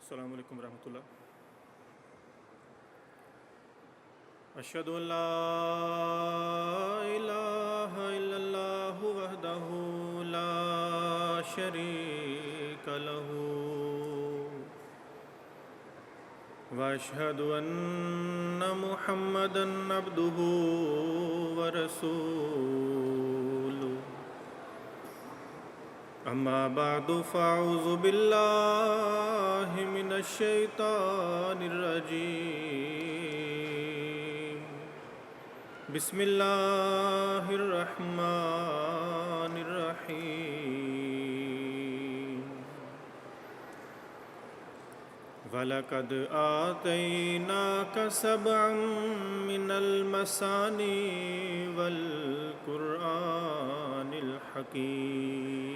السلام علیکم ورحمۃ اللہ۔ اشہد ان لا الہ الا اللہ وحدہ لا شریک لہ واشہد ان محمدا عبدہ ورسولہ اما بعد فاعوذ باللہ من الشیطان الرجیم بسم اللہ الرحمن الرحیم وَلَقَدْ آتَيْنَاكَ سَبْعًا مِّنَ الْمَثَانِي وَالْقُرْآنِ الْحَكِيمِ۔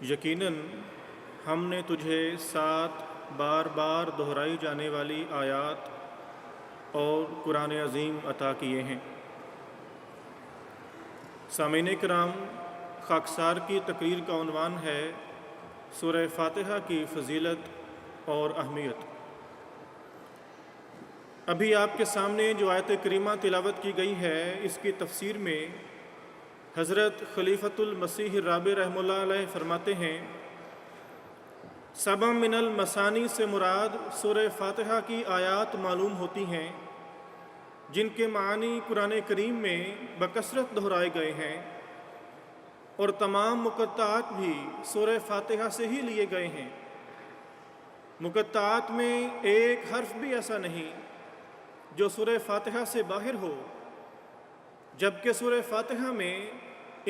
یقیناً ہم نے تجھے 7 بار بار دہرائی جانے والی آیات اور قرآن عظیم عطا کیے ہیں۔ سامعین کرام، خاکسار کی تقریر کا عنوان ہے سورہ فاتحہ کی فضیلت اور اہمیت۔ ابھی آپ کے سامنے جو آیت کریمہ تلاوت کی گئی ہے، اس کی تفسیر میں حضرت خلیفۃ المسیح الرابع رحمہ اللہ علیہ فرماتے ہیں، سبع من المثانی سے مراد سورہ فاتحہ کی آیات معلوم ہوتی ہیں جن کے معنی قرآن کریم میں بکثرت دہرائے گئے ہیں، اور تمام مقطعات بھی سورہ فاتحہ سے ہی لیے گئے ہیں۔ مقطعات میں ایک حرف بھی ایسا نہیں جو سورہ فاتحہ سے باہر ہو، جبکہ سورہ فاتحہ میں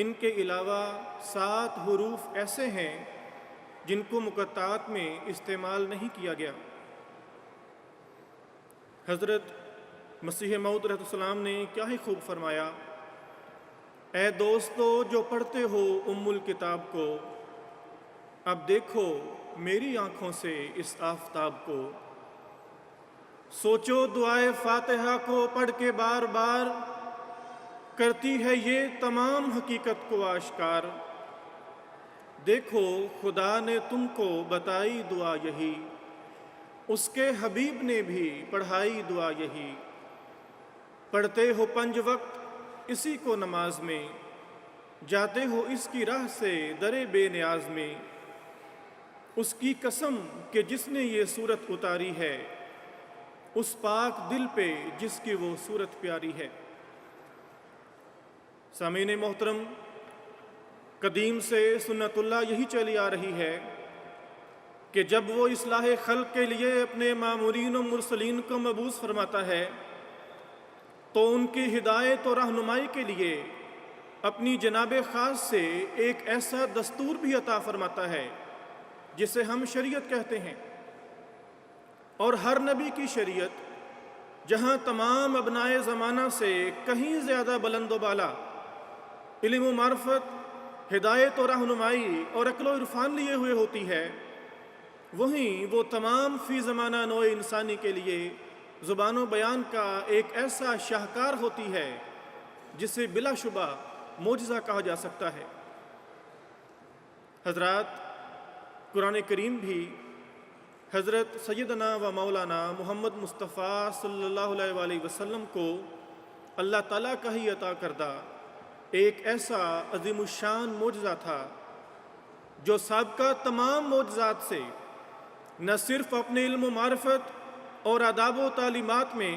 ان کے علاوہ 7 حروف ایسے ہیں جن کو مقطعات میں استعمال نہیں کیا گیا۔ حضرت مسیح موعود علیہ السلام نے کیا ہی خوب فرمایا، اے دوستو جو پڑھتے ہو ام الکتاب کو، اب دیکھو میری آنکھوں سے اس آفتاب کو، سوچو دعائے فاتحہ کو پڑھ کے بار بار، کرتی ہے یہ تمام حقیقت کو آشکار، دیکھو خدا نے تم کو بتائی دعا یہی، اس کے حبیب نے بھی پڑھائی دعا یہی، پڑھتے ہو 5 وقت اسی کو نماز میں، جاتے ہو اس کی راہ سے در بے نیاز میں، اس کی قسم کہ جس نے یہ صورت اتاری ہے، اس پاک دل پہ جس کی وہ صورت پیاری ہے۔ سامعین محترم، قدیم سے سنت اللہ یہی چلی آ رہی ہے کہ جب وہ اصلاح خلق کے لیے اپنے مامورین و مرسلین کو مبعوث فرماتا ہے تو ان کی ہدایت اور رہنمائی کے لیے اپنی جناب خاص سے ایک ایسا دستور بھی عطا فرماتا ہے جسے ہم شریعت کہتے ہیں، اور ہر نبی کی شریعت جہاں تمام ابنائے زمانہ سے کہیں زیادہ بلند و بالا علم و معرفت، ہدایت و رہنمائی اور عقل و عرفان لیے ہوئے ہوتی ہے، وہیں وہ تمام فی زمانہ نوع انسانی کے لیے زبان و بیان کا ایک ایسا شاہکار ہوتی ہے جسے بلا شبہ معجزہ کہا جا سکتا ہے۔ حضرات، قرآن کریم بھی حضرت سیدنا و مولانا محمد مصطفیٰ صلی اللہ علیہ وآلہ وسلم کو اللہ تعالیٰ کا ہی عطا کردہ ایک ایسا عظیم الشان معجزہ تھا جو سابقہ تمام معجزات سے نہ صرف اپنے علم و معرفت اور آداب و تعلیمات میں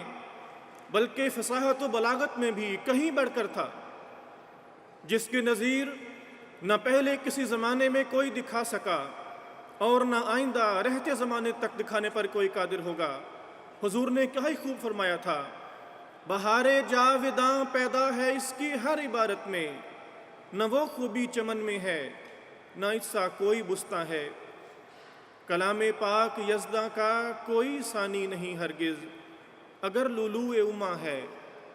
بلکہ فصاحت و بلاغت میں بھی کہیں بڑھ کر تھا، جس کی نظیر نہ پہلے کسی زمانے میں کوئی دکھا سکا اور نہ آئندہ رہتے زمانے تک دکھانے پر کوئی قادر ہوگا۔ حضور نے کیا ہی خوب فرمایا تھا، بہار جاوداں پیدا ہے اس کی ہر عبارت میں، نہ وہ خوبی چمن میں ہے نہ اس سا کوئی بستاں ہے، کلام پاک یزداں کا کوئی ثانی نہیں ہرگز، اگر لولو اما ہے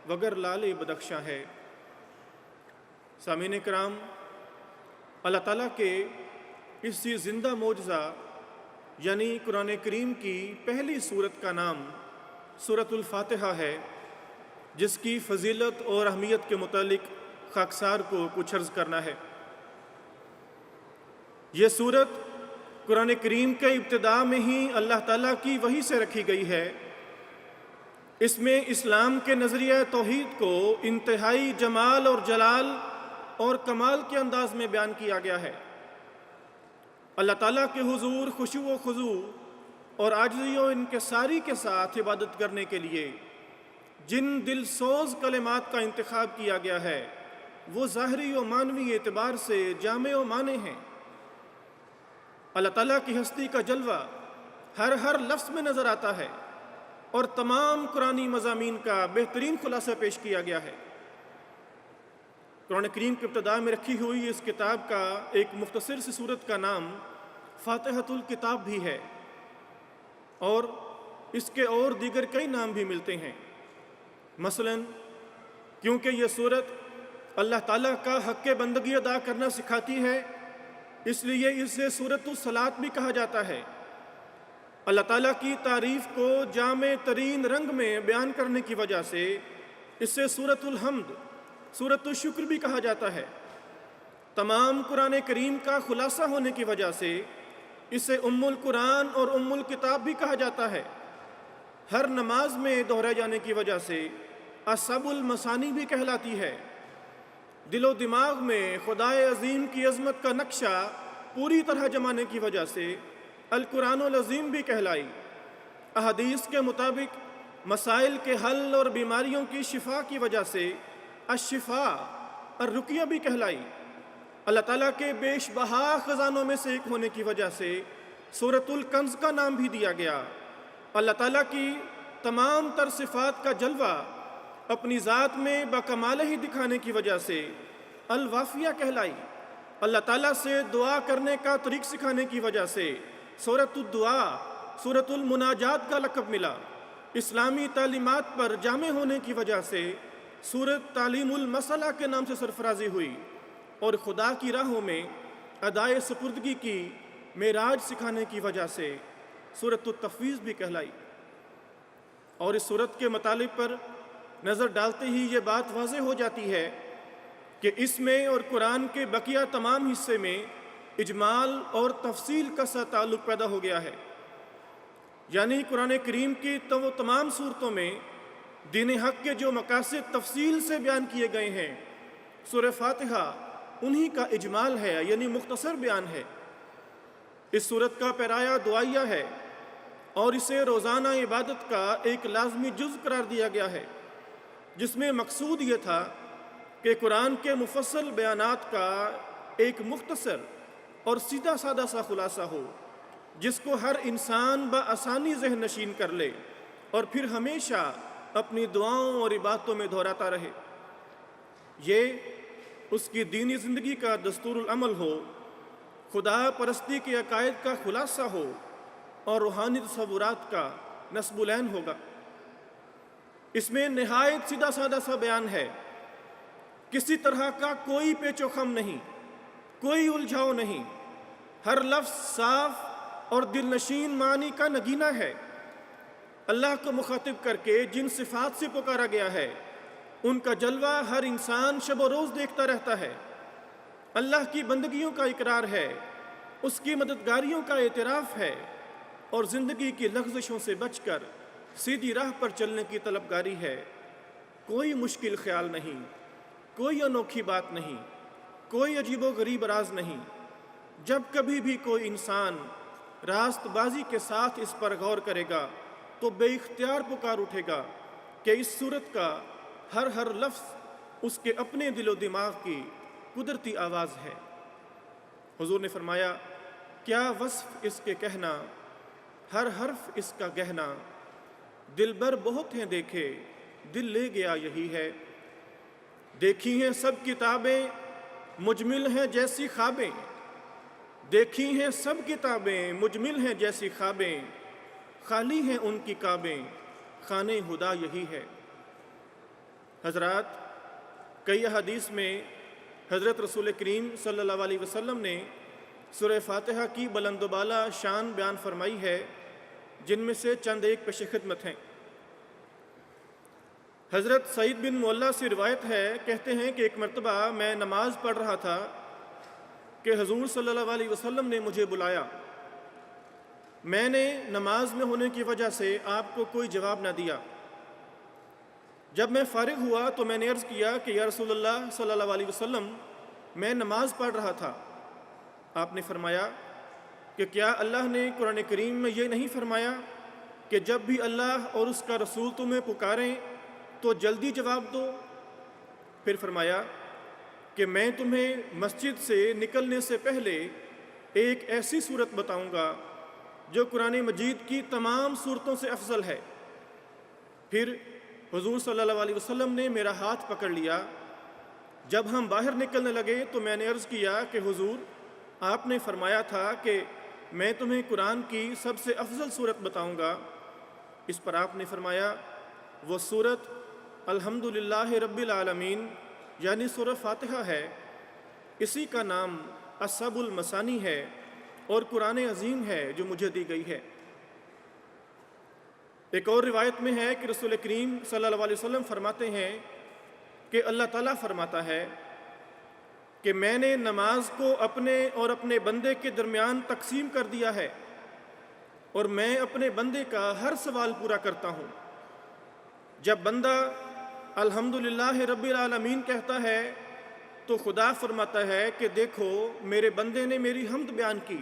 وگر لال بدخشاں ہے۔ سامعین کرام، اللہ تعالیٰ کے اسی زندہ معجزہ یعنی قرآن کریم کی پہلی سورت کا نام سورۃ الفاتحہ ہے، جس کی فضیلت اور اہمیت کے متعلق خاکسار کو کچھ عرض کرنا ہے۔ یہ صورت قرآن کریم کے ابتدا میں ہی اللہ تعالیٰ کی وحی سے رکھی گئی ہے۔ اس میں اسلام کے نظریہ توحید کو انتہائی جمال اور جلال اور کمال کے انداز میں بیان کیا گیا ہے۔ اللہ تعالیٰ کے حضور خشوع و خضوع اور عاجزی و انکساری کے ساتھ عبادت کرنے کے لیے جن دل سوز کلمات کا انتخاب کیا گیا ہے وہ ظاہری و معنوی اعتبار سے جامع و معنی ہیں۔ اللہ تعالیٰ کی ہستی کا جلوہ ہر لفظ میں نظر آتا ہے اور تمام قرآنی مضامین کا بہترین خلاصہ پیش کیا گیا ہے۔ قرآن کریم کی ابتدا میں رکھی ہوئی اس کتاب کا ایک مختصر سی سورت کا نام فاتحۃ الکتاب بھی ہے، اور اس کے اور دیگر کئی نام بھی ملتے ہیں۔ مثلا کیونکہ یہ سورت اللہ تعالیٰ کا حق بندگی ادا کرنا سکھاتی ہے، اس لیے اسے سورۃ الصلاۃ بھی کہا جاتا ہے۔ اللہ تعالیٰ کی تعریف کو جامع ترین رنگ میں بیان کرنے کی وجہ سے اسے سورۃ الحمد، سورۃ الشکر بھی کہا جاتا ہے۔ تمام قرآن کریم کا خلاصہ ہونے کی وجہ سے اسے ام القرآن اور ام الکتاب بھی کہا جاتا ہے۔ ہر نماز میں دہرائے جانے کی وجہ سے اصحاب المثانی بھی کہلاتی ہے۔ دل و دماغ میں خدائے عظیم کی عظمت کا نقشہ پوری طرح جمانے کی وجہ سے القرآن العظیم بھی کہلائی۔ احادیث کے مطابق مسائل کے حل اور بیماریوں کی شفا کی وجہ سے الشفا الرقیہ بھی کہلائی۔ اللہ تعالیٰ کے بیش بہا خزانوں میں سے ایک ہونے کی وجہ سے سورۃ الکنز کا نام بھی دیا گیا۔ اللہ تعالیٰ کی تمام تر صفات کا جلوہ اپنی ذات میں بکمال ہی دکھانے کی وجہ سے الوافیہ کہلائی۔ اللہ تعالیٰ سے دعا کرنے کا طریق سکھانے کی وجہ سے سورۃ الدعا، سورۃ المناجات کا لقب ملا۔ اسلامی تعلیمات پر جامع ہونے کی وجہ سے سورۃ تعلیم المسئلہ کے نام سے سرفرازی ہوئی، اور خدا کی راہوں میں ادائے سپردگی کی معراج سکھانے کی وجہ سے سورۃ التفویض بھی کہلائی۔ اور اس سورت کے مطالب پر نظر ڈالتے ہی یہ بات واضح ہو جاتی ہے کہ اس میں اور قرآن کے بقیہ تمام حصے میں اجمال اور تفصیل کا سا تعلق پیدا ہو گیا ہے۔ یعنی قرآن کریم کی تمام صورتوں میں دین حق کے جو مقاصد تفصیل سے بیان کیے گئے ہیں، سورہ فاتحہ انہی کا اجمال ہے، یعنی مختصر بیان ہے۔ اس سورت کا پیرایا دعائیہ ہے اور اسے روزانہ عبادت کا ایک لازمی جز قرار دیا گیا ہے، جس میں مقصود یہ تھا کہ قرآن کے مفصل بیانات کا ایک مختصر اور سیدھا سادہ سا خلاصہ ہو، جس کو ہر انسان بآسانی ذہن نشین کر لے اور پھر ہمیشہ اپنی دعاؤں اور عبادتوں میں دہراتا رہے۔ یہ اس کی دینی زندگی کا دستور العمل ہو، خدا پرستی کے عقائد کا خلاصہ ہو اور روحانی تصورات کا نصب العین ہوگا۔ اس میں نہایت سیدھا سادہ سا بیان ہے، کسی طرح کا کوئی پیچ و خم نہیں، کوئی الجھاؤ نہیں، ہر لفظ صاف اور دل نشین معنی کا نگینہ ہے۔ اللہ کو مخاطب کر کے جن صفات سے پکارا گیا ہے ان کا جلوہ ہر انسان شب و روز دیکھتا رہتا ہے۔ اللہ کی بندگیوں کا اقرار ہے، اس کی مددگاریوں کا اعتراف ہے، اور زندگی کی لغزشوں سے بچ کر سیدھی راہ پر چلنے کی طلبگاری ہے۔ کوئی مشکل خیال نہیں، کوئی انوکھی بات نہیں، کوئی عجیب و غریب راز نہیں۔ جب کبھی بھی کوئی انسان راست بازی کے ساتھ اس پر غور کرے گا تو بے اختیار پکار اٹھے گا کہ اس صورت کا ہر لفظ اس کے اپنے دل و دماغ کی قدرتی آواز ہے۔ حضور نے فرمایا، کیا وصف اس کے کہنا، ہر حرف اس کا گہنا، دلبر بہت ہیں دیکھے، دل لے گیا یہی ہے۔ دیکھی ہیں سب کتابیں، مجمل ہیں جیسی خوابیں، دیکھی ہیں سب کتابیں، مجمل ہیں جیسی خوابیں، خالی ہیں ان کی کعبیں، خانے خدا یہی ہے۔ حضرات، کئی احادیث میں حضرت رسول کریم صلی اللہ علیہ وسلم نے سورہ فاتحہ کی بلند و بالا شان بیان فرمائی ہے، جن میں سے چند ایک پیش خدمت ہیں۔ حضرت سعید بن معلیٰ سے روایت ہے، کہتے ہیں کہ ایک مرتبہ میں نماز پڑھ رہا تھا کہ حضور صلی اللہ علیہ وسلم نے مجھے بلایا، میں نے نماز میں ہونے کی وجہ سے آپ کو کوئی جواب نہ دیا۔ جب میں فارغ ہوا تو میں نے عرض کیا کہ یا رسول اللہ صلی اللہ علیہ وسلم، میں نماز پڑھ رہا تھا۔ آپ نے فرمایا کہ کیا اللہ نے قرآن کریم میں یہ نہیں فرمایا کہ جب بھی اللہ اور اس کا رسول تمہیں پکاریں تو جلدی جواب دو؟ پھر فرمایا کہ میں تمہیں مسجد سے نکلنے سے پہلے ایک ایسی صورت بتاؤں گا جو قرآن مجید کی تمام صورتوں سے افضل ہے۔ پھر حضور صلی اللہ علیہ وسلم نے میرا ہاتھ پکڑ لیا۔ جب ہم باہر نکلنے لگے تو میں نے عرض کیا کہ حضور، آپ نے فرمایا تھا کہ میں تمہیں قرآن کی سب سے افضل صورت بتاؤں گا۔ اس پر آپ نے فرمایا وہ صورت الحمدللہ رب العالمین یعنی سورہ فاتحہ ہے، اسی کا نام السبع المثانی ہے اور قرآن عظیم ہے جو مجھے دی گئی ہے۔ ایک اور روایت میں ہے کہ رسول کریم صلی اللہ علیہ وسلم فرماتے ہیں کہ اللہ تعالیٰ فرماتا ہے کہ میں نے نماز کو اپنے اور اپنے بندے کے درمیان تقسیم کر دیا ہے اور میں اپنے بندے کا ہر سوال پورا کرتا ہوں۔ جب بندہ الحمدللہ رب العالمین کہتا ہے تو خدا فرماتا ہے کہ دیکھو میرے بندے نے میری حمد بیان کی۔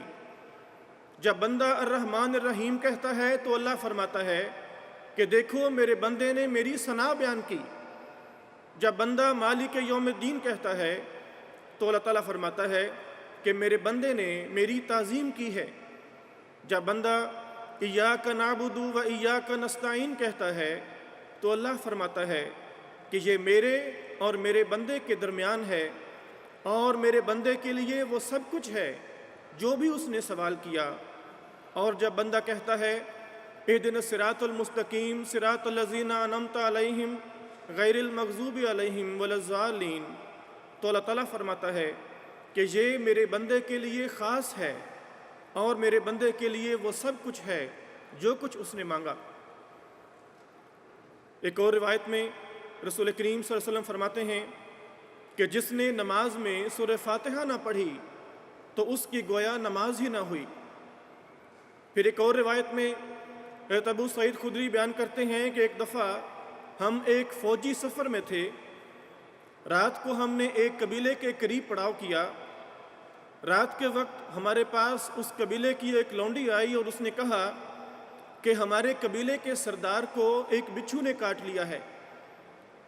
جب بندہ الرحمن الرحیم کہتا ہے تو اللہ فرماتا ہے کہ دیکھو میرے بندے نے میری ثنا بیان کی۔ جب بندہ مالک یوم الدین کہتا ہے تو اللہ تعالیٰ فرماتا ہے کہ میرے بندے نے میری تعظیم کی ہے۔ جب بندہ ایاک نعبد و ایاک نستعین کہتا ہے تو اللہ فرماتا ہے کہ یہ میرے اور میرے بندے کے درمیان ہے اور میرے بندے کے لیے وہ سب کچھ ہے جو بھی اس نے سوال کیا۔ اور جب بندہ کہتا ہے اہدنا الصراط المستقیم صراط الذین انعمت علیہم غیر المغضوب علیہم ولا الضالین، تو اللہ تعالیٰ فرماتا ہے کہ یہ میرے بندے کے لیے خاص ہے اور میرے بندے کے لیے وہ سب کچھ ہے جو کچھ اس نے مانگا۔ ایک اور روایت میں رسول کریم صلی اللہ علیہ وسلم فرماتے ہیں کہ جس نے نماز میں سورہ فاتحہ نہ پڑھی تو اس کی گویا نماز ہی نہ ہوئی۔ پھر ایک اور روایت میں حضرت ابو سعید خدری بیان کرتے ہیں کہ ایک دفعہ ہم ایک فوجی سفر میں تھے۔ رات کو ہم نے ایک قبیلے کے قریب پڑاؤ کیا۔ رات کے وقت ہمارے پاس اس قبیلے کی ایک لونڈی آئی اور اس نے کہا کہ ہمارے قبیلے کے سردار کو ایک بچھو نے کاٹ لیا ہے،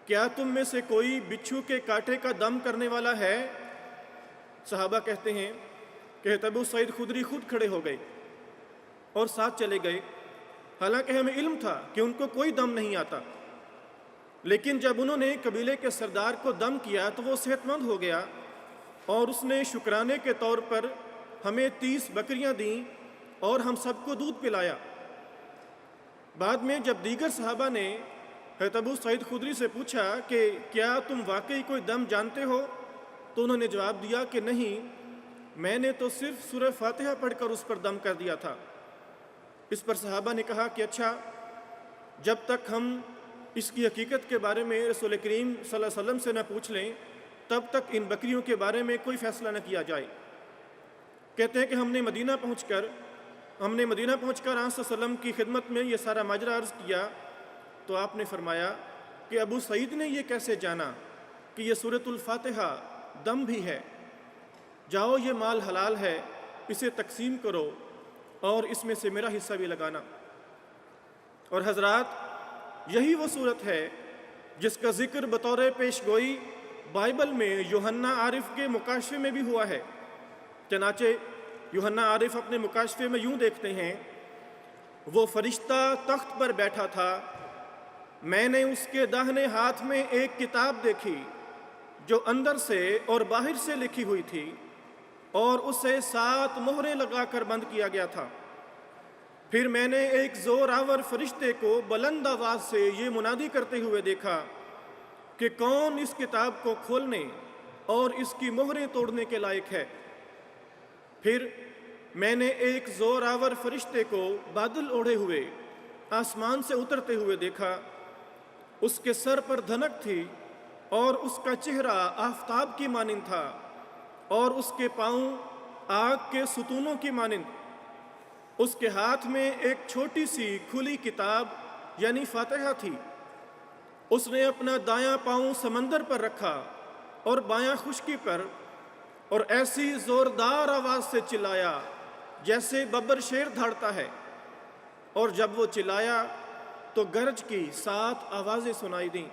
کیا تم میں سے کوئی بچھو کے کاٹے کا دم کرنے والا ہے؟ صحابہ کہتے ہیں کہ حضرت ابو سعید خدری خود کھڑے ہو گئے اور ساتھ چلے گئے، حالانکہ ہمیں علم تھا کہ ان کو کوئی دم نہیں آتا، لیکن جب انہوں نے قبیلے کے سردار کو دم کیا تو وہ صحت مند ہو گیا اور اس نے شکرانے کے طور پر ہمیں 30 بکریاں دیں اور ہم سب کو دودھ پلایا۔ بعد میں جب دیگر صحابہ نے حضرت ابو سعید خدری سے پوچھا کہ کیا تم واقعی کوئی دم جانتے ہو، تو انہوں نے جواب دیا کہ نہیں، میں نے تو صرف سورہ فاتحہ پڑھ کر اس پر دم کر دیا تھا۔ اس پر صحابہ نے کہا کہ اچھا، جب تک ہم اس کی حقیقت کے بارے میں رسول کریم صلی اللہ علیہ وسلم سے نہ پوچھ لیں تب تک ان بکریوں کے بارے میں کوئی فیصلہ نہ کیا جائے۔ کہتے ہیں کہ ہم نے مدینہ پہنچ کر آپ صلی اللہ علیہ وسلم کی خدمت میں یہ سارا ماجرا عرض کیا تو آپ نے فرمایا کہ ابو سعید نے یہ کیسے جانا کہ یہ سورۃ الفاتحہ دم بھی ہے؟ جاؤ، یہ مال حلال ہے، اسے تقسیم کرو اور اس میں سے میرا حصہ بھی لگانا۔ اور حضرات، یہی وہ صورت ہے جس کا ذکر بطور پیش گوئی بائبل میں یوحنا عارف کے مکاشفے میں بھی ہوا ہے۔ چنانچہ یوحنا عارف اپنے مکاشفے میں یوں دیکھتے ہیں، وہ فرشتہ تخت پر بیٹھا تھا، میں نے اس کے داہنے ہاتھ میں ایک کتاب دیکھی جو اندر سے اور باہر سے لکھی ہوئی تھی اور اسے 7 مہریں لگا کر بند کیا گیا تھا۔ پھر میں نے ایک زور آور فرشتے کو بلند آواز سے یہ منادی کرتے ہوئے دیکھا کہ کون اس کتاب کو کھولنے اور اس کی مہریں توڑنے کے لائق ہے۔ پھر میں نے ایک زور آور فرشتے کو بادل اوڑھے ہوئے آسمان سے اترتے ہوئے دیکھا، اس کے سر پر دھنک تھی اور اس کا چہرہ آفتاب کی مانند تھا اور اس کے پاؤں آگ کے ستونوں کی مانند۔ اس کے ہاتھ میں ایک چھوٹی سی کھلی کتاب یعنی فاتحہ تھی۔ اس نے اپنا دایاں پاؤں سمندر پر رکھا اور بایاں خشکی پر، اور ایسی زوردار آواز سے چلایا جیسے ببر شیر دھاڑتا ہے، اور جب وہ چلایا تو گرج کی 7 آوازیں سنائی دیں۔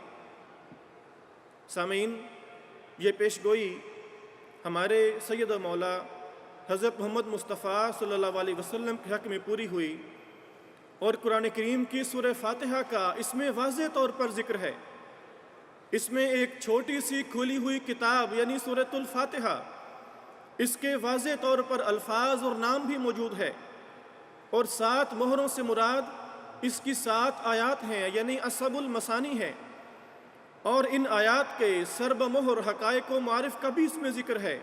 سامعین، یہ پیشگوئی ہمارے سید و مولا حضرت محمد مصطفیٰ صلی اللہ علیہ وسلم کے حق میں پوری ہوئی، اور قرآن کریم کی سورہ فاتحہ کا اس میں واضح طور پر ذکر ہے۔ اس میں ایک چھوٹی سی کھلی ہوئی کتاب یعنی سورۃ الفاتحہ، اس کے واضح طور پر الفاظ اور نام بھی موجود ہے، اور 7 مہروں سے مراد اس کی 7 آیات ہیں یعنی اسب المثانی ہے، اور ان آیات کے سرب مہر حقائق و معارف کا بھی اس میں ذکر ہے۔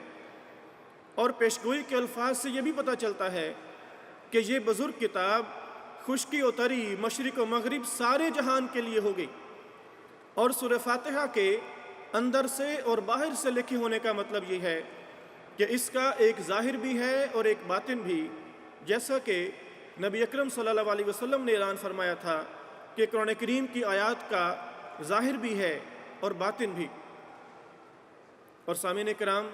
اور پیشگوئی کے الفاظ سے یہ بھی پتہ چلتا ہے کہ یہ بزرگ کتاب خشکی و تری، مشرق و مغرب سارے جہان کے لیے ہوگی، اور سورہ فاتحہ کے اندر سے اور باہر سے لکھے ہونے کا مطلب یہ ہے کہ اس کا ایک ظاہر بھی ہے اور ایک باطن بھی، جیسا کہ نبی اکرم صلی اللہ علیہ وسلم نے اعلان فرمایا تھا کہ قرآن کریم کی آیات کا ظاہر بھی ہے اور باطن بھی۔ اور سامعین کرام،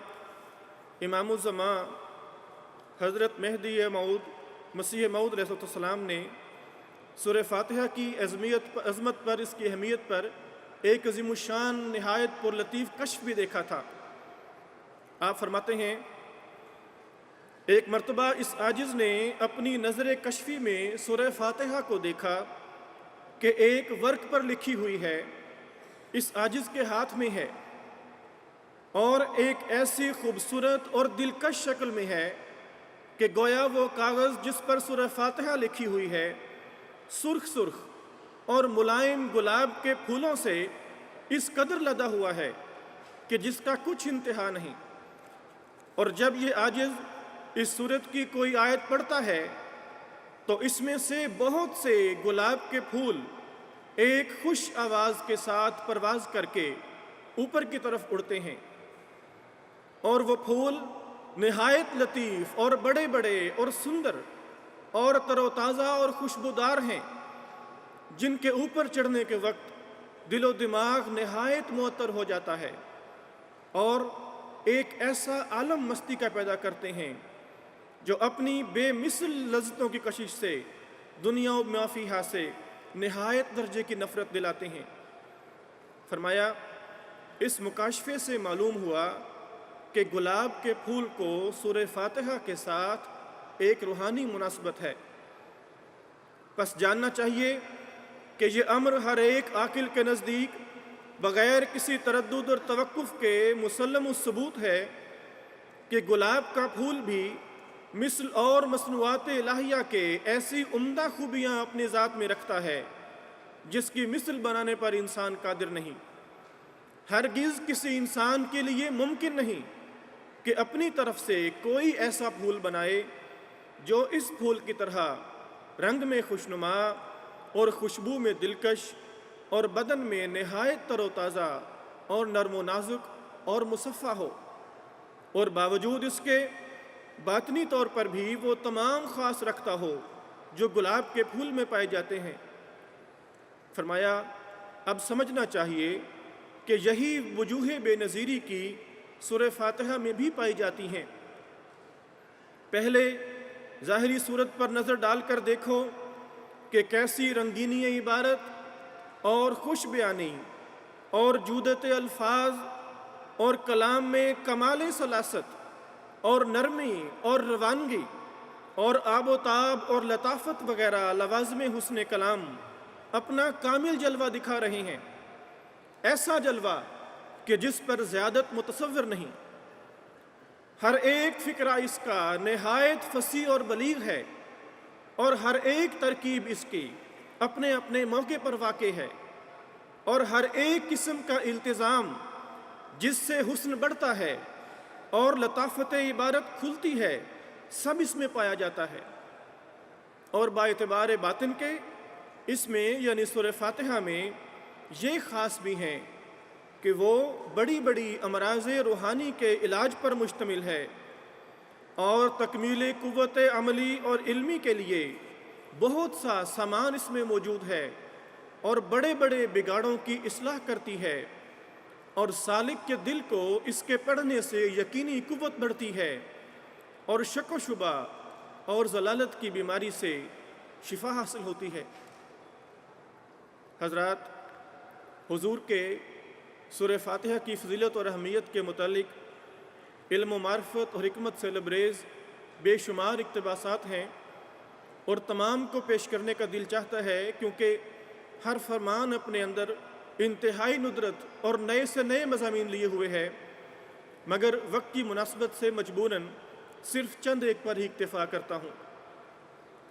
امام الزمان حضرت مہدی موعود مسیح موعود علیہ السلام نے سورہ فاتحہ کی عظمت پر، اس کی اہمیت پر ایک عظیم الشان نہایت پر لطیف کشف بھی دیکھا تھا۔ آپ فرماتے ہیں، ایک مرتبہ اس عاجز نے اپنی نظر کشفی میں سورہ فاتحہ کو دیکھا کہ ایک ورق پر لکھی ہوئی ہے، اس عاجز کے ہاتھ میں ہے، اور ایک ایسی خوبصورت اور دلکش شکل میں ہے کہ گویا وہ کاغذ جس پر سورہ فاتحہ لکھی ہوئی ہے سرخ سرخ اور ملائم گلاب کے پھولوں سے اس قدر لدا ہوا ہے کہ جس کا کچھ انتہا نہیں۔ اور جب یہ عاجز اس سورت کی کوئی آیت پڑھتا ہے تو اس میں سے بہت سے گلاب کے پھول ایک خوش آواز کے ساتھ پرواز کر کے اوپر کی طرف اڑتے ہیں، اور وہ پھول نہایت لطیف اور بڑے بڑے اور سندر اور تر و تازہ اور خوشبودار ہیں، جن کے اوپر چڑھنے کے وقت دل و دماغ نہایت معطر ہو جاتا ہے، اور ایک ایسا عالم مستی کا پیدا کرتے ہیں جو اپنی بے مثل لذتوں کی کشش سے دنیا و ما فیہا سے نہایت درجے کی نفرت دلاتے ہیں۔ فرمایا، اس مکاشفے سے معلوم ہوا کہ گلاب کے پھول کو سورہ فاتحہ کے ساتھ ایک روحانی مناسبت ہے۔ پس جاننا چاہیے کہ یہ امر ہر ایک عاقل کے نزدیک بغیر کسی تردد اور توقف کے مسلم الثبوت ہے کہ گلاب کا پھول بھی مثل اور مصنوعات الہیہ کے ایسی عمدہ خوبیاں اپنی ذات میں رکھتا ہے جس کی مثل بنانے پر انسان قادر نہیں۔ ہرگز کسی انسان کے لیے ممکن نہیں کہ اپنی طرف سے کوئی ایسا پھول بنائے جو اس پھول کی طرح رنگ میں خوشنما اور خوشبو میں دلکش اور بدن میں نہایت تر و تازہ اور نرم و نازک اور مصفہ ہو، اور باوجود اس کے باطنی طور پر بھی وہ تمام خاص رکھتا ہو جو گلاب کے پھول میں پائے جاتے ہیں۔ فرمایا، اب سمجھنا چاہیے کہ یہی وجوہ بے نظیری کی سورہ فاتحہ میں بھی پائی جاتی ہیں۔ پہلے ظاہری صورت پر نظر ڈال کر دیکھو کہ کیسی رنگینی عبارت اور خوش بیانی اور جودت الفاظ اور کلام میں کمال سلاست اور نرمی اور روانگی اور آب و تاب اور لطافت وغیرہ لوازم حسن کلام اپنا کامل جلوہ دکھا رہے ہیں، ایسا جلوہ کہ جس پر زیادت متصور نہیں۔ ہر ایک فقرہ اس کا نہایت فصیح اور بلیغ ہے، اور ہر ایک ترکیب اس کی اپنے اپنے موقع پر واقع ہے، اور ہر ایک قسم کا التزام جس سے حسن بڑھتا ہے اور لطافت عبارت کھلتی ہے سب اس میں پایا جاتا ہے۔ اور باعتبار باطن کے اس میں یعنی سورہ فاتحہ میں یہ خاص بھی ہیں کہ وہ بڑی بڑی امراض روحانی کے علاج پر مشتمل ہے اور تکمیل قوت عملی اور علمی کے لیے بہت سا سامان اس میں موجود ہے اور بڑے بڑے بگاڑوں کی اصلاح کرتی ہے، اور سالک کے دل کو اس کے پڑھنے سے یقینی قوت بڑھتی ہے اور شک و شبہ اور ضلالت کی بیماری سے شفا حاصل ہوتی ہے۔ حضرات، حضور کے سورہ فاتحہ کی فضیلت اور اہمیت کے متعلق علم و معرفت اور حکمت سے لبریز بے شمار اقتباسات ہیں، اور تمام کو پیش کرنے کا دل چاہتا ہے، کیونکہ ہر فرمان اپنے اندر انتہائی ندرت اور نئے سے نئے مضامین لیے ہوئے ہے، مگر وقت کی مناسبت سے مجبوراً صرف چند ایک پر ہی اکتفا کرتا ہوں۔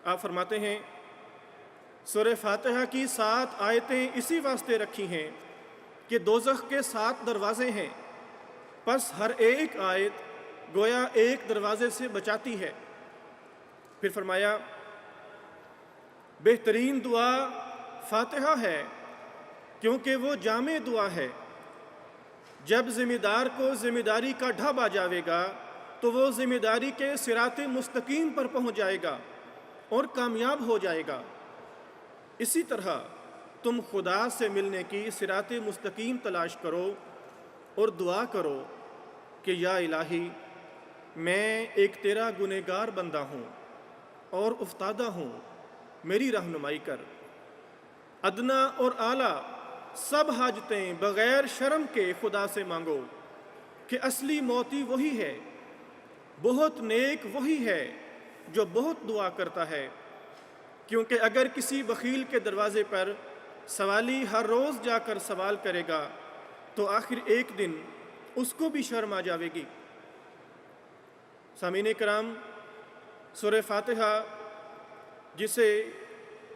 آپ فرماتے ہیں، سورہ فاتحہ کی 7 آیتیں اسی واسطے رکھی ہیں کہ دوزخ کے 7 دروازے ہیں، پس ہر ایک آیت گویا ایک دروازے سے بچاتی ہے۔ پھر فرمایا، بہترین دعا فاتحہ ہے کیونکہ وہ جامع دعا ہے۔ جب ذمہ دار کو ذمہ داری کا ڈھب آ جاوے گا تو وہ ذمہ داری کے صراط مستقیم پر پہنچ جائے گا اور کامیاب ہو جائے گا۔ اسی طرح تم خدا سے ملنے کی صراط مستقیم تلاش کرو اور دعا کرو کہ یا الہی، میں ایک تیرا گنہگار بندہ ہوں اور افتادہ ہوں، میری رہنمائی کر۔ ادنا اور اعلیٰ سب حاجتیں بغیر شرم کے خدا سے مانگو کہ اصلی موتی وہی ہے، بہت نیک وہی ہے جو بہت دعا کرتا ہے، کیونکہ اگر کسی بخیل کے دروازے پر سوالی ہر روز جا کر سوال کرے گا تو آخر ایک دن اس کو بھی شرم آ جاوے گی۔ سامعین کرام، سورہ فاتحہ جسے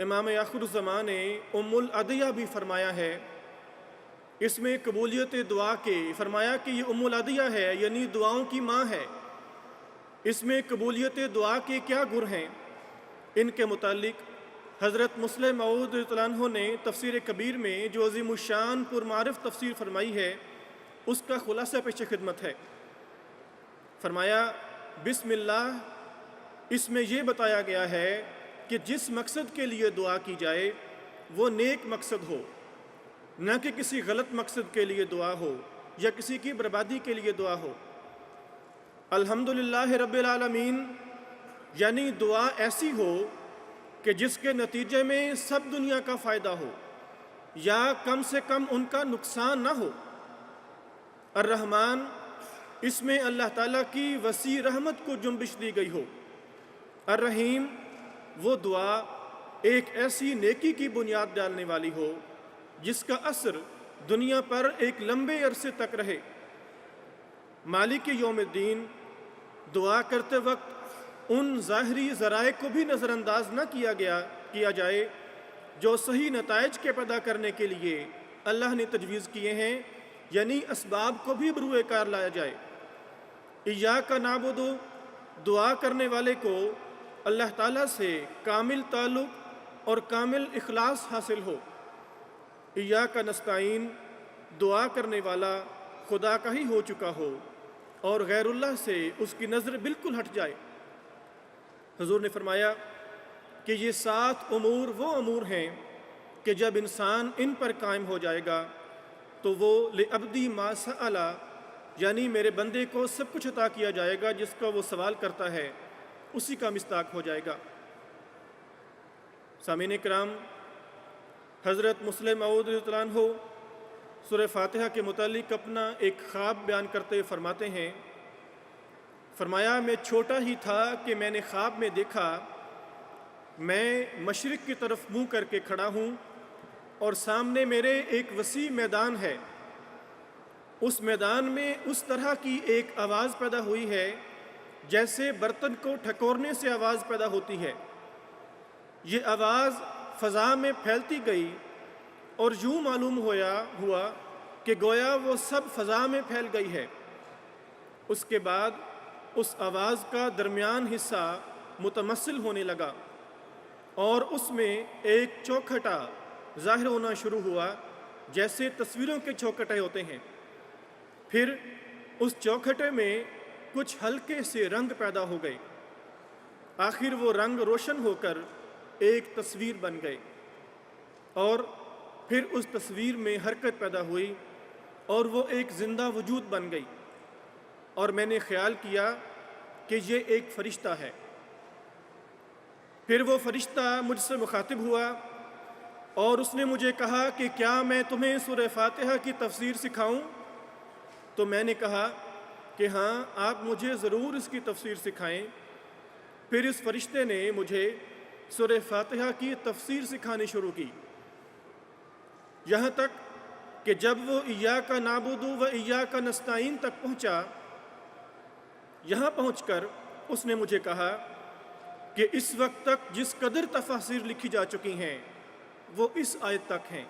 امام آخر الزمان نے ام العدیہ بھی فرمایا ہے، اس میں قبولیت دعا کے فرمایا کہ یہ ام العدیہ ہے، یعنی دعاؤں کی ماں ہے۔ اس میں قبولیت دعا کے کیا گر ہیں؟ ان کے متعلق حضرت مسلم موعود رضی اللہ عنہ نے تفسیر کبیر میں جو عظیم الشان پرمعرف تفسیر فرمائی ہے، اس کا خلاصہ پیش خدمت ہے۔ فرمایا، بسم اللہ، اس میں یہ بتایا گیا ہے کہ جس مقصد کے لیے دعا کی جائے وہ نیک مقصد ہو، نہ کہ کسی غلط مقصد کے لیے دعا ہو یا کسی کی بربادی کے لیے دعا ہو۔ الحمدللہ رب العالمین، یعنی دعا ایسی ہو کہ جس کے نتیجے میں سب دنیا کا فائدہ ہو یا کم سے کم ان کا نقصان نہ ہو۔ الرحمن، اس میں اللہ تعالیٰ کی وسیع رحمت کو جنبش دی گئی ہو۔ الرحیم، وہ دعا ایک ایسی نیکی کی بنیاد ڈالنے والی ہو جس کا اثر دنیا پر ایک لمبے عرصے تک رہے۔ مالک یوم الدین، دعا کرتے وقت ان ظاہری ذرائع کو بھی نظر انداز نہ کیا جائے جو صحیح نتائج کے پیدا کرنے کے لیے اللہ نے تجویز کیے ہیں، یعنی اسباب کو بھی بروئے کار لایا جائے۔ ایاک نعبد، دعا کرنے والے کو اللہ تعالیٰ سے کامل تعلق اور کامل اخلاص حاصل ہو۔ ایاک نستعین، دعا کرنے والا خدا کا ہی ہو چکا ہو اور غیر اللہ سے اس کی نظر بالکل ہٹ جائے۔ حضور نے فرمایا کہ یہ 7 امور وہ امور ہیں کہ جب انسان ان پر قائم ہو جائے گا تو وہ لعبدی ما سأل، یعنی میرے بندے کو سب کچھ عطا کیا جائے گا جس کا وہ سوال کرتا ہے، اسی کا مصداق ہو جائے گا۔ سامعین کرام، حضرت مسلم موعود رضی اللہ عنہ سورہ فاتحہ کے متعلق اپنا ایک خواب بیان کرتے ہوئے فرماتے ہیں، فرمایا، میں چھوٹا ہی تھا کہ میں نے خواب میں دیکھا میں مشرق کی طرف منہ کر کے کھڑا ہوں اور سامنے میرے ایک وسیع میدان ہے۔ اس میدان میں اس طرح کی ایک آواز پیدا ہوئی ہے جیسے برتن کو ٹھکورنے سے آواز پیدا ہوتی ہے۔ یہ آواز فضا میں پھیلتی گئی اور یوں معلوم ہوا کہ گویا وہ سب فضا میں پھیل گئی ہے۔ اس کے بعد اس آواز کا درمیان حصہ متمثل ہونے لگا اور اس میں ایک چوکھٹا ظاہر ہونا شروع ہوا جیسے تصویروں کے چوکھٹے ہوتے ہیں۔ پھر اس چوکھٹے میں کچھ ہلکے سے رنگ پیدا ہو گئے، آخر وہ رنگ روشن ہو کر ایک تصویر بن گئے، اور پھر اس تصویر میں حرکت پیدا ہوئی اور وہ ایک زندہ وجود بن گئی، اور میں نے خیال کیا کہ یہ ایک فرشتہ ہے۔ پھر وہ فرشتہ مجھ سے مخاطب ہوا اور اس نے مجھے کہا کہ کیا میں تمہیں سورہ فاتحہ کی تفسیر سکھاؤں؟ تو میں نے کہا کہ ہاں، آپ مجھے ضرور اس کی تفسیر سکھائیں۔ پھر اس فرشتے نے مجھے سورہ فاتحہ کی تفسیر سکھانی شروع کی، یہاں تک کہ جب وہ ایاک نعبد و ایاک نستعین تک پہنچا، یہاں پہنچ کر اس نے مجھے کہا کہ اس وقت تک جس قدر تفاسیر لکھی جا چکی ہیں وہ اس آیت تک ہیں،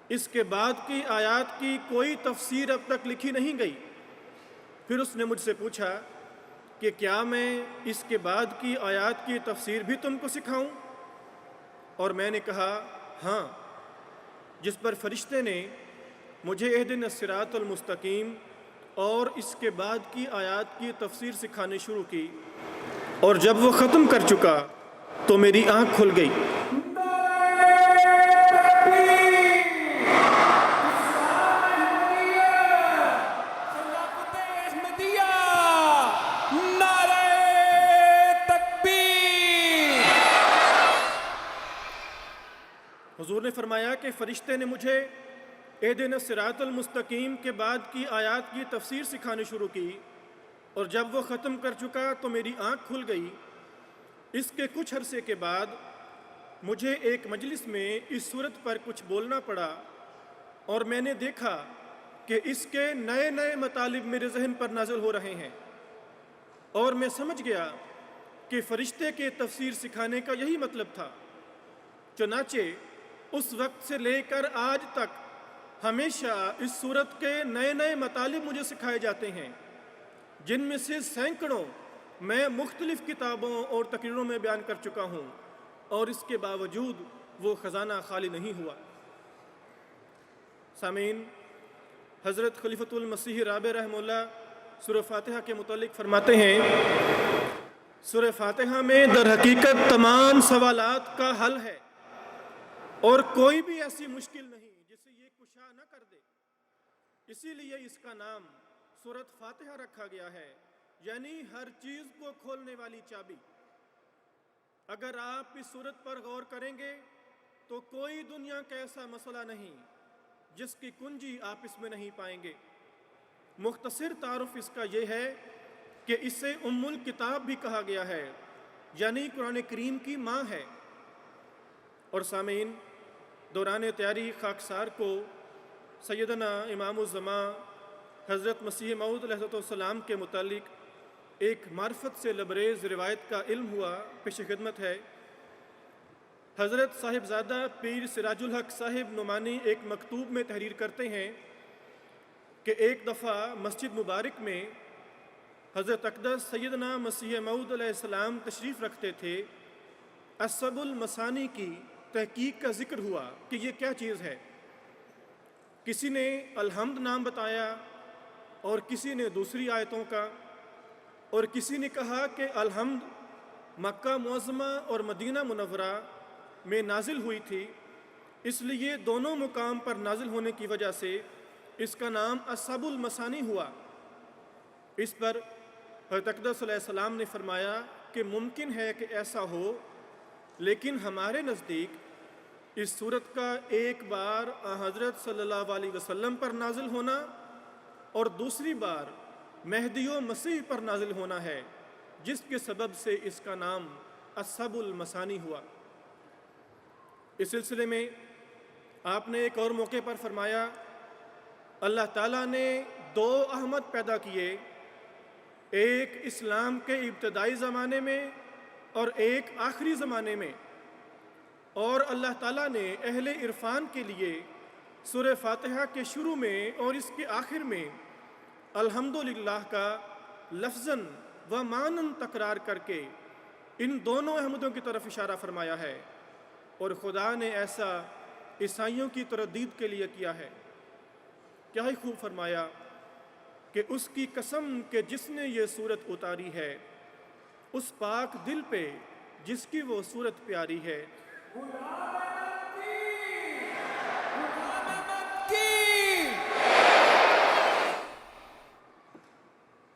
اس کے بعد کی آیات کی کوئی تفسیر اب تک لکھی نہیں گئی۔ پھر اس نے مجھ سے پوچھا کہ کیا میں اس کے بعد کی آیات کی تفسیر بھی تم کو سکھاؤں؟ اور میں نے کہا ہاں، جس پر فرشتے نے مجھے اہدنا الصراط المستقیم اور اس کے بعد کی آیات کی تفسیر سکھانی شروع کی، اور جب وہ ختم کر چکا تو میری آنکھ کھل گئی۔ حضور نے فرمایا کہ فرشتے نے مجھے اہدنا الصراط المستقیم کے بعد کی آیات کی تفسیر سکھانی شروع کی، اور جب وہ ختم کر چکا تو میری آنکھ کھل گئی۔ اس کے کچھ عرصے کے بعد مجھے ایک مجلس میں اس صورت پر کچھ بولنا پڑا، اور میں نے دیکھا کہ اس کے نئے نئے مطالب میرے ذہن پر نازل ہو رہے ہیں، اور میں سمجھ گیا کہ فرشتے کے تفسیر سکھانے کا یہی مطلب تھا۔ چنانچہ اس وقت سے لے کر آج تک ہمیشہ اس صورت کے نئے نئے مطالب مجھے سکھائے جاتے ہیں، جن میں سے سینکڑوں میں مختلف کتابوں اور تقریروں میں بیان کر چکا ہوں، اور اس کے باوجود وہ خزانہ خالی نہیں ہوا۔ سامعین، حضرت خلیفۃ المسیح رابع رحمہ اللہ سورہ فاتحہ کے متعلق فرماتے ہیں، سورہ فاتحہ میں در حقیقت تمام سوالات کا حل ہے، اور کوئی بھی ایسی مشکل نہیں جسے یہ کشا نہ کر دے۔ اسی لیے اس کا نام سورۃ فاتحہ رکھا گیا ہے، یعنی ہر چیز کو کھولنے والی چابی۔ اگر آپ اس سورت پر غور کریں گے تو کوئی دنیا کا ایسا مسئلہ نہیں جس کی کنجی آپ اس میں نہیں پائیں گے۔ مختصر تعارف اس کا یہ ہے کہ اسے ام الکتاب بھی کہا گیا ہے، یعنی قرآن کریم کی ماں ہے۔ اور سامعین، دوران تیاری خاکسار کو سیدنا امام الزمان حضرت مسیح موعود علیہ السلام کے متعلق ایک معرفت سے لبریز روایت کا علم ہوا، پیش خدمت ہے۔ حضرت صاحبزادہ پیر سراج الحق صاحب نعمانی ایک مکتوب میں تحریر کرتے ہیں کہ ایک دفعہ مسجد مبارک میں حضرت اقدس سیدنا مسیح موعود علیہ السلام تشریف رکھتے تھے۔ اسب المثانی کی تحقیق کا ذکر ہوا کہ یہ کیا چیز ہے۔ کسی نے الحمد نام بتایا، اور کسی نے دوسری آیتوں کا، اور کسی نے کہا کہ الحمد مکہ معظمہ اور مدینہ منورہ میں نازل ہوئی تھی، اس لیے دونوں مقام پر نازل ہونے کی وجہ سے اس کا نام اسب المثانی ہوا۔ اس پر حضرت اقدس علیہ السلام نے فرمایا کہ ممکن ہے کہ ایسا ہو، لیکن ہمارے نزدیک اس صورت کا ایک بار حضرت صلی اللہ علیہ وسلم پر نازل ہونا اور دوسری بار مہدی و مسیح پر نازل ہونا ہے، جس کے سبب سے اس کا نام اسب المثانی ہوا۔ اس سلسلے میں آپ نے ایک اور موقع پر فرمایا، اللہ تعالیٰ نے دو احمد پیدا کیے، ایک اسلام کے ابتدائی زمانے میں اور ایک آخری زمانے میں، اور اللہ تعالیٰ نے اہل عرفان کے لیے سورہ فاتحہ کے شروع میں اور اس کے آخر میں الحمدللہ کا لفظاً و معناً تکرار کر کے ان دونوں احمدوں کی طرف اشارہ فرمایا ہے، اور خدا نے ایسا عیسائیوں کی تردید کے لیے کیا ہے۔ کیا ہی خوب فرمایا کہ اس کی قسم کہ جس نے یہ صورت اتاری ہے، اس پاک دل پہ جس کی وہ صورت پیاری ہے۔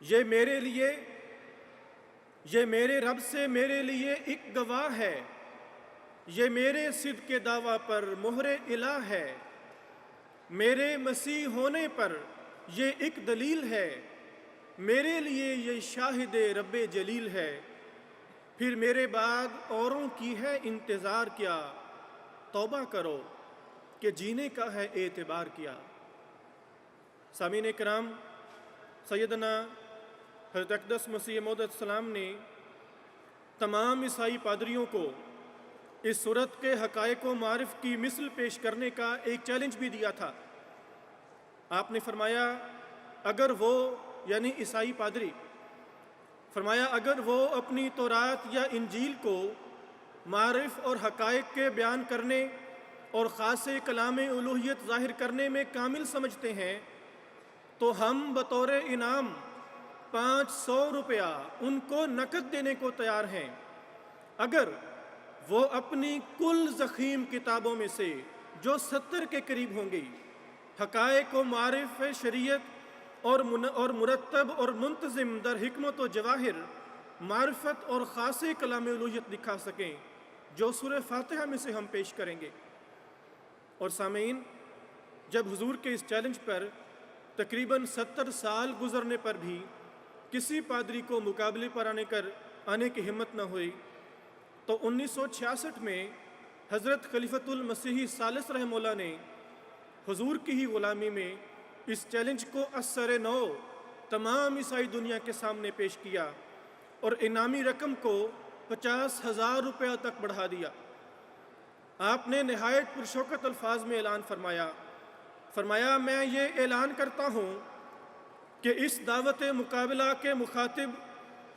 یہ میرے لیے، یہ میرے رب سے میرے لیے ایک گواہ ہے، یہ میرے صدق کے دعویٰ پر مہر الہ ہے، میرے مسیح ہونے پر یہ ایک دلیل ہے، میرے لیے یہ شاہد رب جلیل ہے، پھر میرے بعد اوروں کی ہے انتظار کیا، توبہ کرو کہ جینے کا ہے اعتبار کیا۔ سامعین کرام، سیدنا حضرت اقدس مسیح موعود علیہ السلام نے تمام عیسائی پادریوں کو اس صورت کے حقائق و معارف کی مثل پیش کرنے کا ایک چیلنج بھی دیا تھا۔ آپ نے فرمایا اگر وہ، یعنی عیسائی پادری، فرمایا اگر وہ اپنی تورات یا انجیل کو معارف اور حقائق کے بیان کرنے اور خاص کلام الوہیت ظاہر کرنے میں کامل سمجھتے ہیں تو ہم بطور انعام 500 روپیہ ان کو نقد دینے کو تیار ہیں اگر وہ اپنی کل ضخیم کتابوں میں سے جو 70 کے قریب ہوں گی حقائق و معارف شریعت اور مرتب اور منتظم در حکمت و جواہر معرفت اور خاص کلام الوہیت دکھا سکیں جو سورہ فاتحہ میں سے ہم پیش کریں گے۔ اور سامعین، جب حضور کے اس چیلنج پر تقریباً 70 سال گزرنے پر بھی کسی پادری کو مقابلے پر آنے کی ہمت نہ ہوئی تو 1966 میں حضرت خلیفۃ المسیح ثالث رحمہ اللہ نے حضور کی ہی غلامی میں اس چیلنج کو اثر نو تمام عیسائی دنیا کے سامنے پیش کیا اور انعامی رقم کو 50,000 روپیہ تک بڑھا دیا۔ آپ نے نہایت پرشوکت الفاظ میں اعلان فرمایا میں یہ اعلان کرتا ہوں کہ اس دعوت مقابلہ کے مخاطب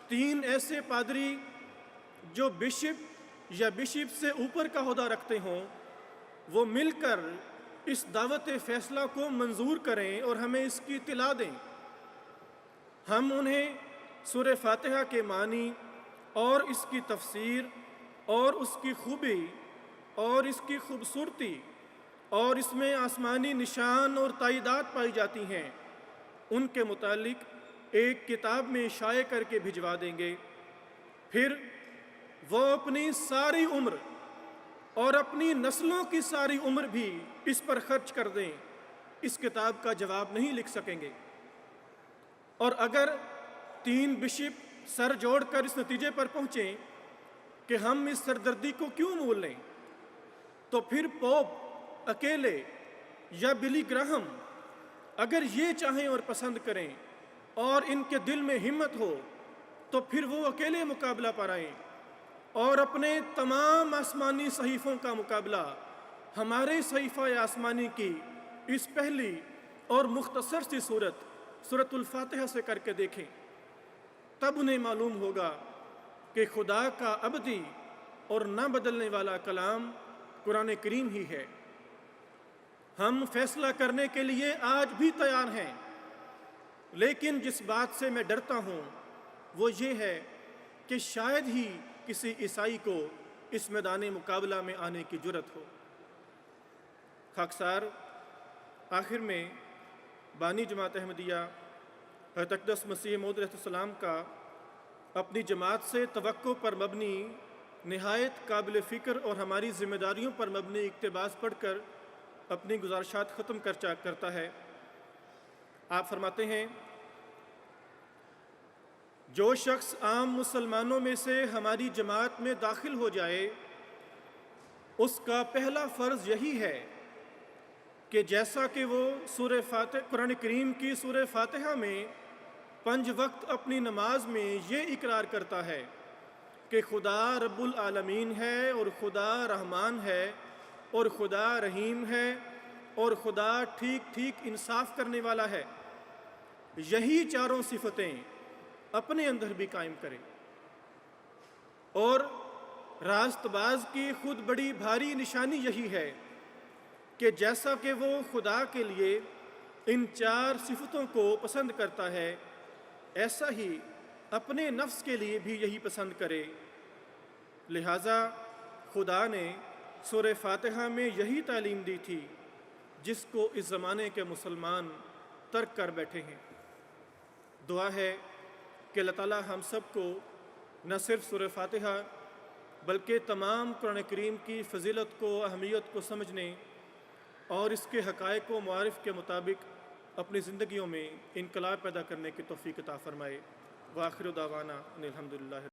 3 ایسے پادری جو بشپ یا بشپ سے اوپر کا عہدہ رکھتے ہوں وہ مل کر اس دعوت فیصلہ کو منظور کریں اور ہمیں اس کی اطلاع دیں۔ ہم انہیں سورہ فاتحہ کے معنی اور اس کی تفسیر اور اس کی خوبی اور اس کی خوبصورتی اور اس میں آسمانی نشان اور تائیدات پائی جاتی ہیں ان کے متعلق ایک کتاب میں شائع کر کے بھجوا دیں گے۔ پھر وہ اپنی ساری عمر اور اپنی نسلوں کی ساری عمر بھی اس پر خرچ کر دیں، اس کتاب کا جواب نہیں لکھ سکیں گے۔ اور اگر 3 بشپ سر جوڑ کر اس نتیجے پر پہنچیں کہ ہم اس سردردی کو کیوں مول لیں، تو پھر پوپ اکیلے یا بلی گراہم اگر یہ چاہیں اور پسند کریں اور ان کے دل میں ہمت ہو تو پھر وہ اکیلے مقابلہ پر آئیں اور اپنے تمام آسمانی صحیفوں کا مقابلہ ہمارے صحیفہ آسمانی کی اس پہلی اور مختصر سی سورۃ الفاتحہ سے کر کے دیکھیں۔ تب انہیں معلوم ہوگا کہ خدا کا ابدی اور نہ بدلنے والا کلام قرآن کریم ہی ہے۔ ہم فیصلہ کرنے کے لیے آج بھی تیار ہیں، لیکن جس بات سے میں ڈرتا ہوں وہ یہ ہے کہ شاید ہی کسی عیسائی کو اس میدان مقابلہ میں آنے کی جرت ہو۔ خاکسار، آخر میں بانی جماعت احمدیہ حضرت اقدس مسیح موعود علیہ السلام کا اپنی جماعت سے توقع پر مبنی نہایت قابل فکر اور ہماری ذمہ داریوں پر مبنی اقتباس پڑھ کر اپنی گزارشات ختم کرتا ہے۔ آپ فرماتے ہیں، جو شخص عام مسلمانوں میں سے ہماری جماعت میں داخل ہو جائے اس کا پہلا فرض یہی ہے کہ جیسا کہ وہ قرآن کریم کی سورہ فاتحہ میں 5 وقت اپنی نماز میں یہ اقرار کرتا ہے کہ خدا رب العالمین ہے اور خدا رحمان ہے اور خدا رحیم ہے اور خدا ٹھیک ٹھیک انصاف کرنے والا ہے، یہی چاروں صفتیں اپنے اندر بھی قائم کرے۔ اور راست باز کی خود بڑی بھاری نشانی یہی ہے کہ جیسا کہ وہ خدا کے لیے ان 4 صفتوں کو پسند کرتا ہے، ایسا ہی اپنے نفس کے لیے بھی یہی پسند کرے۔ لہٰذا خدا نے سورہ فاتحہ میں یہی تعلیم دی تھی جس کو اس زمانے کے مسلمان ترک کر بیٹھے ہیں۔ دعا ہے کہ اللہ تعالیٰ ہم سب کو نہ صرف سورہ فاتحہ بلکہ تمام قرآن کریم کی فضیلت کو، اہمیت کو سمجھنے اور اس کے حقائق و معارف کے مطابق اپنی زندگیوں میں انقلاب پیدا کرنے کی توفیق عطا فرمائے۔ وآخر دعوانا ان الحمدللہ۔